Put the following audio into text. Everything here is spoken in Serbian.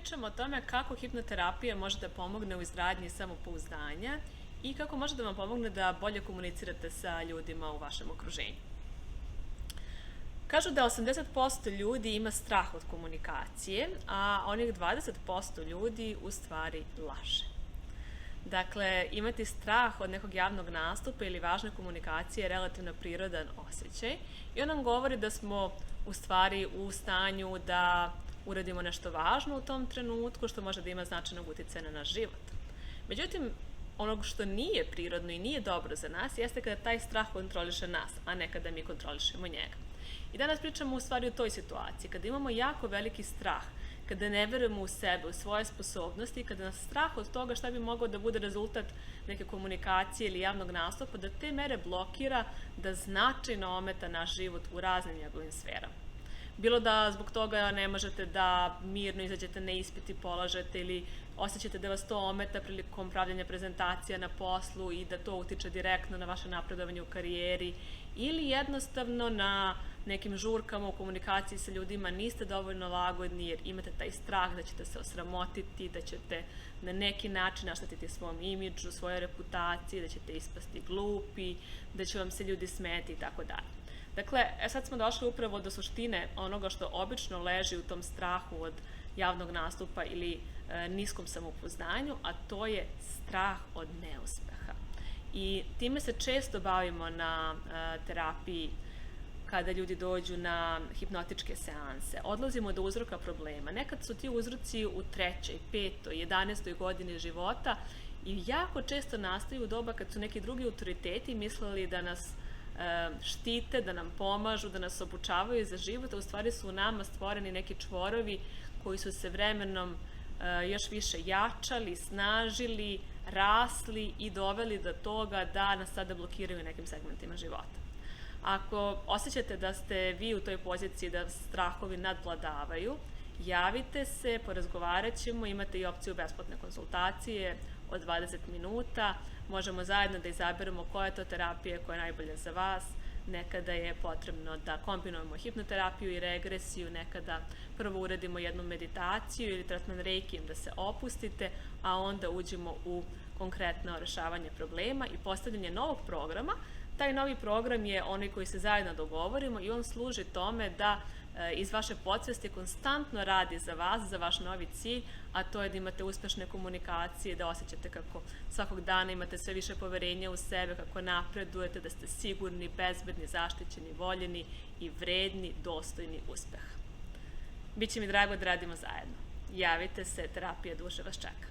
pričamo o tome kako hipnoterapija može da pomogne u izgradnji samopouzdanja i kako može da vam pomogne da bolje komunicirate sa ljudima u vašem okruženju. Kažu da 80% ljudi ima strah od komunikacije, a onih 20% ljudi u stvari laže. Dakle, imati strah od nekog javnog nastupa ili važne komunikacije je relativno prirodan osjećaj i on nam govori da smo u stvari u stanju da uradimo nešto važno u tom trenutku što može da ima značajnog uticaja na naš život. Međutim, onog što nije prirodno i nije dobro za nas jeste kada taj strah kontroliše nas, a ne kada mi kontrolišemo njega. I danas pričamo u stvari o toj situaciji, kada imamo jako veliki strah, kada ne verujemo u sebe, u svoje sposobnosti, kada nas strah od toga šta bi mogao da bude rezultat neke komunikacije ili javnog nastupa, da te mere blokira, da značajno ometa naš život u raznim njegovim sferama. Bilo da zbog toga ne možete da mirno izađete na ispit i polažete ili osjećate da vas to ometa prilikom pravljanja prezentacija na poslu i da to utiče direktno na vaše napredovanje u karijeri ili jednostavno na nekim žurkama u komunikaciji sa ljudima niste dovoljno lagodni jer imate taj strah da ćete se osramotiti, da ćete na neki način naštetiti svom imidžu, svojoj reputaciji, da ćete ispasti glupi, da će vam se ljudi smeti i tako dalje. Dakle, sad smo došli upravo do suštine onoga što obično leži u tom strahu od javnog nastupa ili niskom samopouznanju, a to je strah od neuspeha. I time se često bavimo na terapiji kada ljudi dođu na hipnotičke seanse. Odlazimo do uzroka problema. Nekad su ti uzroci u 3., 5., 11. godini života i jako često nastaju u doba kad su neki drugi autoriteti mislili da nas štite, da nam pomažu, da nas obučavaju za život, a u stvari su u nama stvoreni neki čvorovi koji su se vremenom još više jačali, snažili, rasli i doveli do toga da nas sada blokiraju u nekim segmentima života. Ako osjećate da ste vi u toj poziciji da strahovi nadvladavaju, javite se, porazgovarat ćemo, imate i opciju besplatne konsultacije od 20 minuta, možemo zajedno da izaberemo koja je to terapija koja je najbolja za vas. Nekada je potrebno da kombinujemo hipnoterapiju i regresiju, nekada prvo uradimo jednu meditaciju ili tretman reikijem da se opustite, a onda uđemo u konkretno rešavanje problema i postavljanje novog programa. Taj novi program je onaj koji se zajedno dogovorimo i on služi tome da iz vaše podsvesti konstantno radi za vas, za vaš novi cilj, a to je da imate uspešne komunikacije, da osjećate kako svakog dana imate sve više poverenja u sebe, kako napredujete, da ste sigurni, bezbedni, zaštićeni, voljeni i vredni, dostojni uspeha. Biće mi drago da radimo zajedno. Javite se, terapija duše vas čeka.